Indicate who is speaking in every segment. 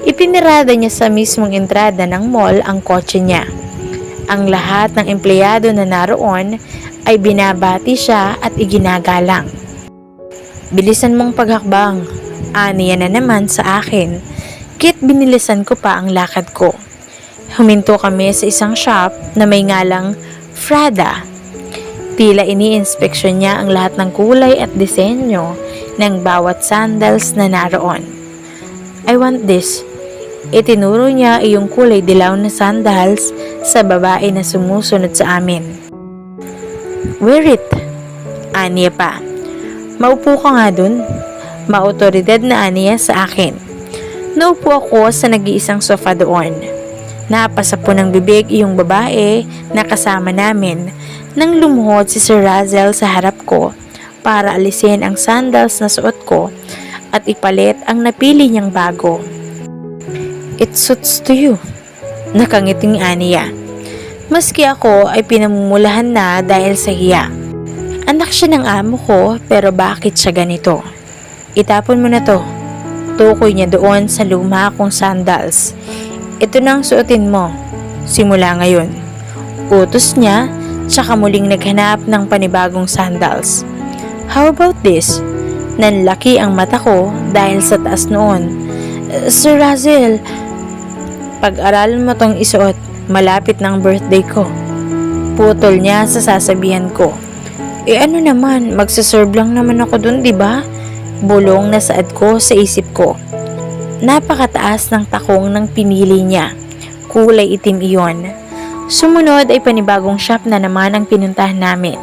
Speaker 1: Ipinirada niya sa mismong entrada ng mall ang kotse niya. Ang lahat ng empleyado na naroon ay binabati siya at iginagalang. "Bilisan mong paghakbang," aniya na naman sa akin. Kit binilisan ko pa ang lakad ko. Huminto kami sa isang shop na may ngalang Frada. Tila ini-inspeksyon niya ang lahat ng kulay at disenyo ng bawat sandals na naroon. "I want this." Itinuro niya iyong kulay dilaw na sandals sa babae na sumusunod sa amin. "Wear it," aniya pa. "Maupo ka nga dun." Maotoridad na aniya sa akin. Naupo ako sa nag-iisang sofa doon. Napasa po ng bibig iyong babae na kasama namin nang lumuhod si Sir Razel sa harap ko para alisin ang sandals na suot ko at ipalit ang napili niyang bago. "It suits to you," nakangiting aniya. Maski ako ay pinamumulahan na dahil sa hiya. Anak siya ng amo ko, pero bakit siya ganito? "Itapon mo na to." Tukoy niya doon sa luma kong sandals. "Ito na ang suotin mo simula ngayon." Utos niya, tsaka muling naghanap ng panibagong sandals. "How about this?" Nanlaki ang mata ko dahil sa taas noon. "Sir Razel, pag-aralan mo tong isuot, malapit ng birthday ko." Putol niya sa sasabihan ko. Ano naman, magsaserve lang naman ako dun, diba? Bulong na saad ko sa isip ko. Napakataas ng takong ng pinili niya. Kulay itim iyon. Sumunod ay panibagong shop na naman ang pinuntahan namin.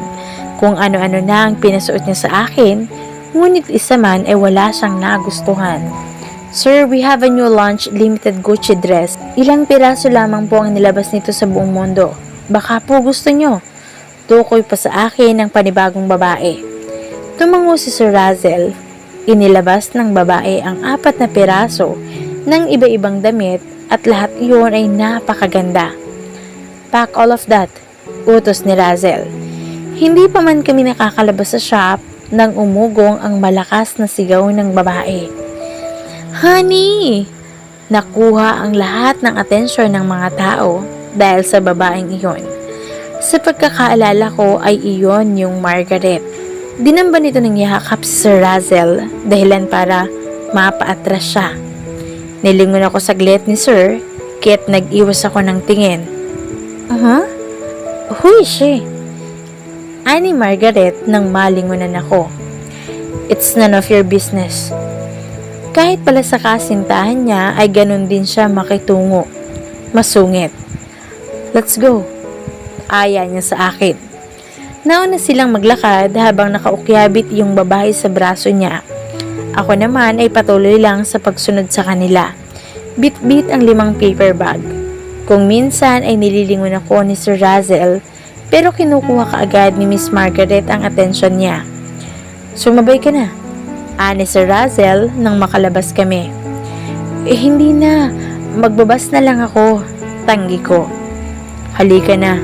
Speaker 1: Kung ano-ano na ang pinasuot niya sa akin, ngunit isa man ay wala siyang nagustuhan. "Sir, we have a new launch limited Gucci dress. Ilang piraso lamang po ang nilabas nito sa buong mundo. Baka po gusto nyo." Tukoy pa sa akin ng panibagong babae. Tumango si Sir Razel. Inilabas ng babae ang 4 na piraso ng iba-ibang damit at lahat iyon ay napakaganda. "Pack all of that," utos ni Razel. Hindi pa man kami nakakalabas sa shop nang umugong ang malakas na sigaw ng babae. "Honey!" Nakuha ang lahat ng atensyon ng mga tao dahil sa babaeng iyon. Sa pagkakaalala ko ay iyon yung Margaret. Dinamba nito ng yakap si Sir Razel dahilan para mapaatras siya. Nilingon ako saglit ni Sir, kaya't nag-iwas ako ng tingin. Who is she?" Ani Margaret nang malingunan ako. "It's none of your business." Kahit pala sa kasintahan niya ay ganun din siya makitungo. Masungit. "Let's go." Aya niya sa akin. Nauna silang maglakad habang nakaukyabit yung babae sa braso niya. Ako naman ay patuloy lang sa pagsunod sa kanila. Bit-bit ang 5 paper bag. Kung minsan ay nililingon ako ni Sir Razel, pero kinukuha kaagad ni Miss Margaret ang atensyon niya. "Sumabay ka na," ani Sir Razel nang makalabas kami. Hindi na. Magbabas na lang ako." Tanggi ko. "Halika na.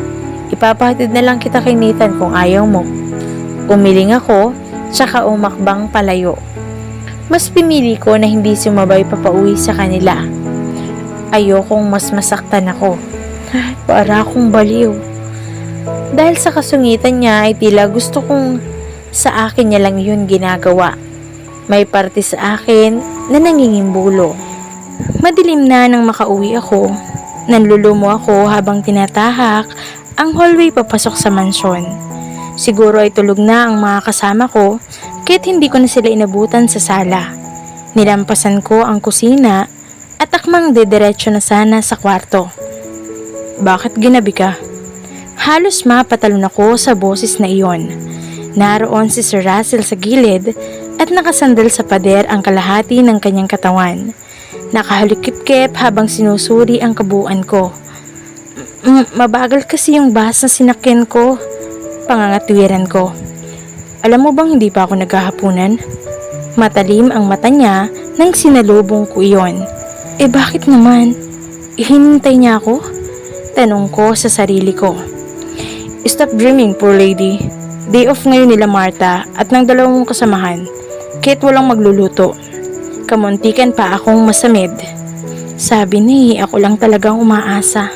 Speaker 1: Ipapahatid na lang kita kay Nathan kung ayaw mo." Umiling ako, tsaka umakbang palayo. Mas pinili ko na hindi sumabay papauwi sa kanila. Ayokong mas masaktan ako. Para akong baliw. Dahil sa kasungitan niya ay tila gusto kong sa akin niya lang yun ginagawa. May parte sa akin na nangingimbulo. Madilim na nang makauwi ako. Nanlulumo ako habang tinatahak ang hallway papasok sa mansyon. Siguro ay tulog na ang mga kasama ko, kaya't hindi ko na sila inabutan sa sala. Nilampasan ko ang kusina at akmang dediretso na sana sa kwarto. "Bakit ginabi ka?" Halos mapatalon ako sa boses na iyon. Naroon si Sir Russell sa gilid at nakasandal sa pader ang kalahati ng kanyang katawan. Nakahalikip-kip habang sinusuri ang kabuuan ko. Mabagal kasi yung bus na sinakyan ko. Pangangatwiran ko. "Alam mo bang hindi pa ako naghahapunan?" Matalim ang mata niya nang sinalubong ko iyon. Bakit naman? Hinintay niya ako? Tanong ko sa sarili ko. "Stop dreaming, poor lady. Day off ngayon nila Martha at ng 2 kasamahan. Kahit walang magluluto. Kamuntikan pa akong masamid."
Speaker 2: Sabi ni, ako lang talagang umaasa.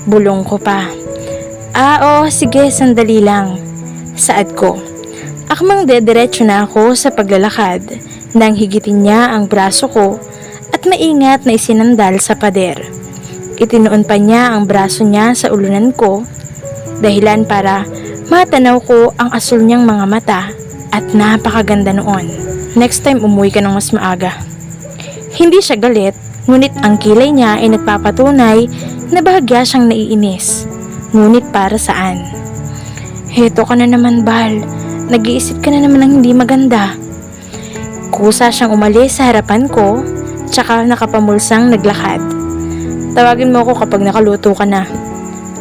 Speaker 2: Bulong ko pa. Oo, sige, sandali lang. Saad ko. Akmang dediretso na ako sa paglalakad nang higitin niya ang braso ko at maingat na isinandal sa pader. Itinuon pa niya ang braso niya sa ulunan ko, dahilan para matanaw ko ang asul niyang mga mata at napakaganda noon. Next time umuwi ka ng mas maaga. Hindi siya galit, ngunit ang kilay niya ay nagpapatunay na bahagya siyang naiinis. Ngunit para saan? Heto ka na naman, Bal. Nag-iisip ka na naman ng hindi maganda. Kusa siyang umalis sa harapan ko, tsaka nakapamulsang naglakad. Tawagin mo ako kapag nakaluto ka na.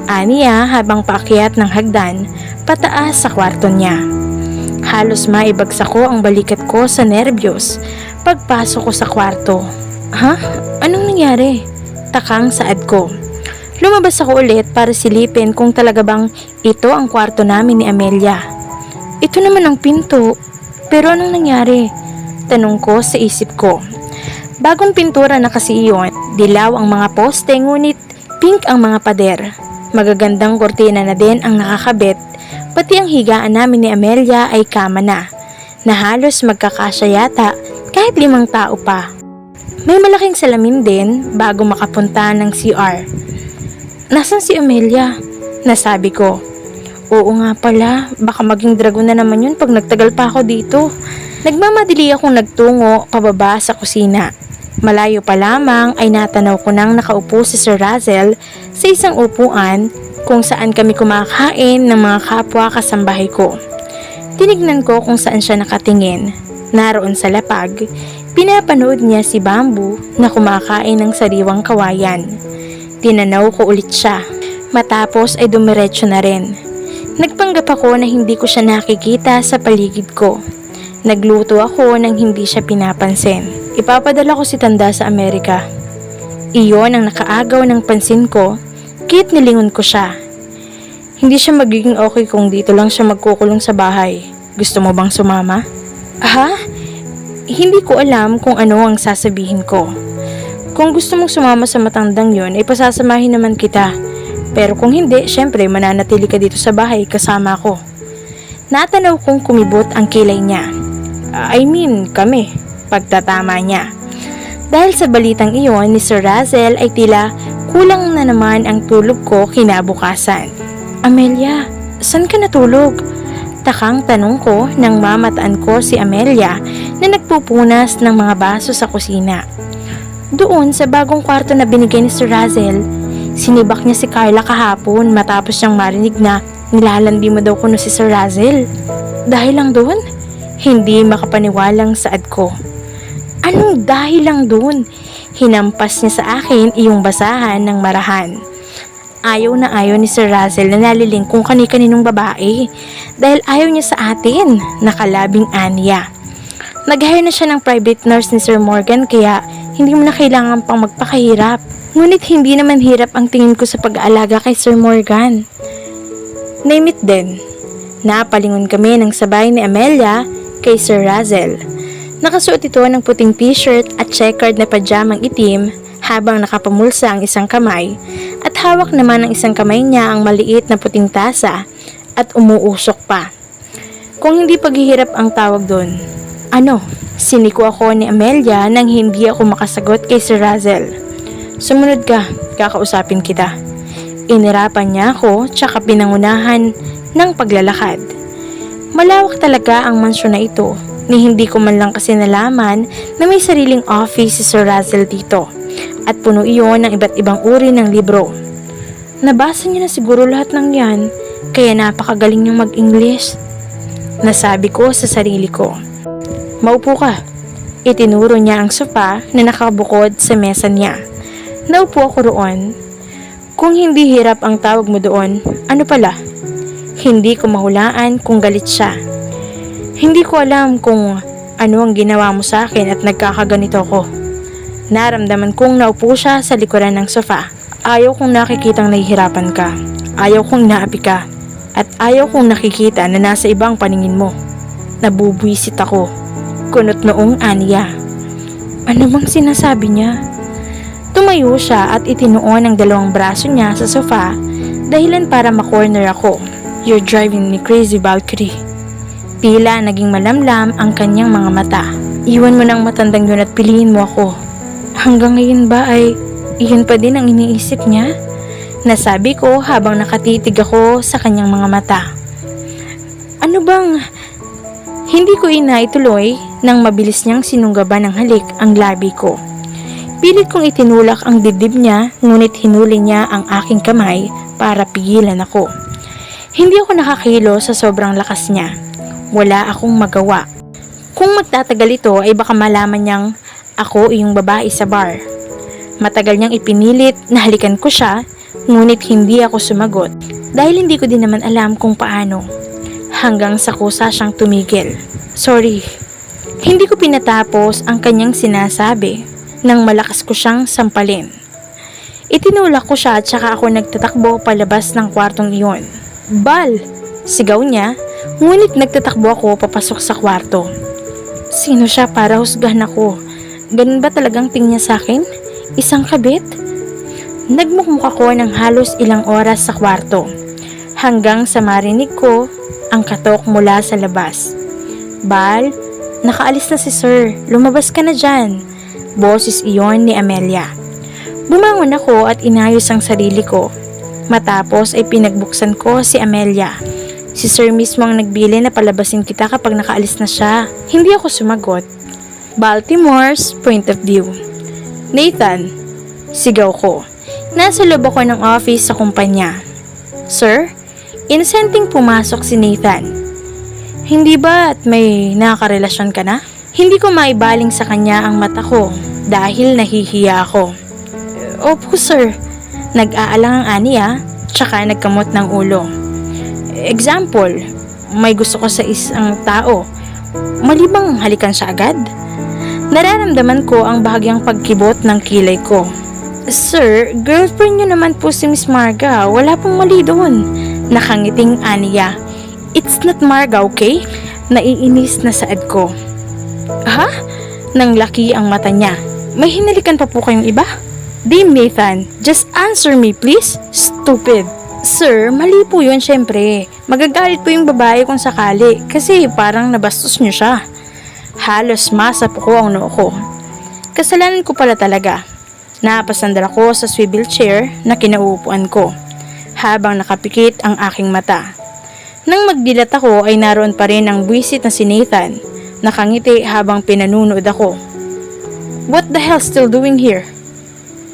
Speaker 2: Aniya habang paakyat ng hagdan, pataas sa kwarto niya. Halos maibagsak ko ang balikat ko sa nerbiyos pagpasok ko sa kwarto. Ha? Anong nangyari? Takang saad ko. Lumabas ako ulit para silipin kung talaga bang ito ang kwarto namin ni Amelia. Ito naman ang pinto. Pero anong nangyari? Tanong ko sa isip ko. Bagong pintura na kasi iyon, dilaw ang mga poste ngunit pink ang mga pader. Magagandang kortina na din ang nakakabit, pati ang higaan namin ni Amelia ay kama na halos magkakasya yata kahit 5 tao pa. May malaking salamin din bago makapunta ng CR. Nasaan si Amelia? Nasabi ko. Oo nga pala, baka maging dragon na naman yun pag nagtagal pa ako dito. Nagmamadali akong nagtungo pababa sa kusina. Malayo pa lamang ay natanaw ko nang nakaupo si Sir Razel sa isang upuan kung saan kami kumakain ng mga kapwa kasambahay ko. Tinignan ko kung saan siya nakatingin. Naroon sa lapag, pinapanood niya si Bamboo na kumakain ng sariwang kawayan. Tinanaw ko ulit siya. Matapos ay dumiretso na rin. Nagpanggap ako na hindi ko siya nakikita sa paligid ko. Nagluto ako nang hindi siya pinapansin. Ipapadala ko si Tanda sa Amerika. Iyon ang nakaagaw ng pansin ko, kahit nilingon ko siya. Hindi siya magiging okay kung dito lang siya magkukulong sa bahay. Gusto mo bang sumama? Ha? Hindi ko alam kung ano ang sasabihin ko. Kung gusto mong sumama sa matandang yon, ay pasasamahin naman kita. Pero kung hindi, syempre mananatili ka dito sa bahay kasama ko. Natanaw kong kumibot ang kilay niya. Kami. Pagtatama niya. Dahil sa balitang iyon ni Sir Razel ay tila kulang na naman ang tulog ko kinabukasan. Amelia, saan ka natulog? Takang tanong ko nang mamataan ko si Amelia na nagpupunas ng mga baso sa kusina. Doon sa bagong kwarto na binigay ni Sir Razel, sinibak niya si Carla kahapon matapos niyang marinig na nilalandi mo daw kuno si Sir Razel. Dahil lang doon? Hindi makapaniwalang saad ko. Anong dahil lang doon? Hinampas niya sa akin iyong basahan ng marahan. Ayaw na ayaw ni Sir Razel na naliling kung kani-kaninong babae dahil ayaw niya sa atin, nakalabing Anya. Nag-hire na siya ng private nurse ni Sir Morgan kaya hindi mo na kailangan pang magpakahirap. Ngunit hindi naman hirap ang tingin ko sa pag-aalaga kay Sir Morgan. Name it din. Napalingon kami ng sabay ni Amelia kay Sir Razel. Nakasuot ito ng puting t-shirt at checkered na pajamang itim habang nakapamulsa ang isang kamay at hawak naman ng isang kamay niya ang maliit na puting tasa at umuusok pa. Kung hindi paghihirap ang tawag doon, ano? Siniko ako ni Amelia nang hindi ako makasagot kay Sir Razel. Sumunod ka, kakausapin kita. Inirapan niya ako tsaka pinangunahan ng paglalakad. Malawak talaga ang mansyon na ito, ni hindi ko man lang kasi nalaman na may sariling office si Sir Razel dito at puno iyon ng iba't ibang uri ng libro. Nabasa niya na siguro lahat ng yan, kaya napakagaling niyang mag-English. Nasabi ko sa sarili ko. Maupo ka. Itinuro niya ang sofa na nakabukod sa mesa niya. Naupo ako roon. Kung hindi hirap ang tawag mo doon, ano pala? Hindi ko mahulaan kung galit siya. Hindi ko alam kung ano ang ginawa mo sa akin at nagkakaganito ko. Naramdaman kong naupo siya sa likuran ng sofa. Ayaw kong nakikitang nahihirapan ka. Ayaw kong naapi ka. At ayaw kong nakikita na nasa ibang paningin mo. Nabubwisit ako. Kunot noong Anya. Ano bang sinasabi niya? Tumayo siya at itinuon ang dalawang braso niya sa sofa dahilan para makorner ako. You're driving me crazy, Valkyrie. Tila naging malamlam ang kanyang mga mata. Iwan mo ng matandang yun at piliin mo ako. Hanggang ngayon ba ay iyon pa din ang iniisip niya? Nasabi ko habang nakatitig ako sa kanyang mga mata. Ano bang... Hindi ko inaituloy nang mabilis niyang sinunggaban ng halik ang labi ko. Pilit kong itinulak ang dibdib niya, ngunit hinuli niya ang aking kamay para pigilan ako. Hindi ako nakakilo sa sobrang lakas niya. Wala akong magawa. Kung magtatagal ito ay baka malaman niyang ako iyong babae sa bar. Matagal niyang ipinilit na halikan ko siya, ngunit hindi ako sumagot dahil hindi ko din naman alam kung paano. Hanggang sa kusa siyang tumigil. Sorry. Hindi ko pinatapos ang kanyang sinasabi nang malakas ko siyang sampalin. Itinulak ko siya at saka ako nagtatakbo palabas ng kwartong iyon. Bal! Sigaw niya, ngunit nagtatakbo ako papasok sa kwarto. Sino siya para husgahan ako? Ganun ba talagang tingin niya sa akin? Isang kabit? Nagmukmuk ako ng halos ilang oras sa kwarto. Hanggang sa marinig ko ang katok mula sa labas. Bal, nakaalis na si Sir. Lumabas ka na dyan. Boses iyon ni Amelia. Bumangon ako at inayos ang sarili ko. Matapos ay pinagbuksan ko si Amelia. Si Sir mismo ang nagbili na palabasin kita kapag nakaalis na siya. Hindi ako sumagot. Baltimore's point of view. Nathan, sigaw ko. Nasa loob ako ng office sa kumpanya. Sir, inosenteng pumasok si Nathan. Hindi ba at may nakakarelasyon ka na? Hindi ko maibaling sa kanya ang mata ko dahil nahihiya ako. Opo sir, nag-aalang ang aniya tsaka nagkamot ng ulo. Example, may gusto ko sa isang tao. Mali bang halikan siya agad? Nararamdaman ko ang bahagyang pagkibot ng kilay ko. Sir, girlfriend niyo naman po si Miss Marga. Wala pong mali doon. Nakangiting aniya. It's not Marga, okay? Naiinis na saad ko. Ha? Nang laki ang mata niya. May hinalikan pa po kayong iba? Dame Nathan, just answer me please. Stupid. Sir, mali po yun syempre. Magagalit po yung babae kung sakali kasi parang nabastos niyo siya. Halos masap ko ang noo ko. Kasalanan ko pala talaga. Napasandal ako sa swivel chair na kinauupuan ko habang nakapikit ang aking mata. Nang magdilat ako ay naroon pa rin ang buwisit na si Nathan. Nakangiti habang pinanunood ako. What the hell still doing here?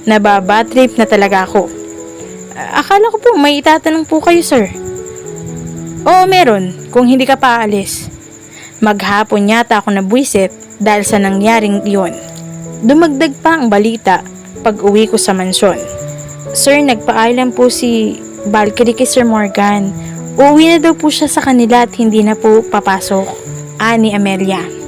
Speaker 2: Nababatrip na talaga ako. Akala ko po may itatanong po kayo sir. Oo meron kung hindi ka pa aalis. Maghapon yata ako nabuwisit dahil sa nangyaring iyon. Dumagdag pa ang balita pag uwi ko sa mansyon. Sir, nagpaalam po si Valkyrie kay Sir Morgan. Uuwi na daw po siya sa kanila at hindi na po papasok. Ani Amelia.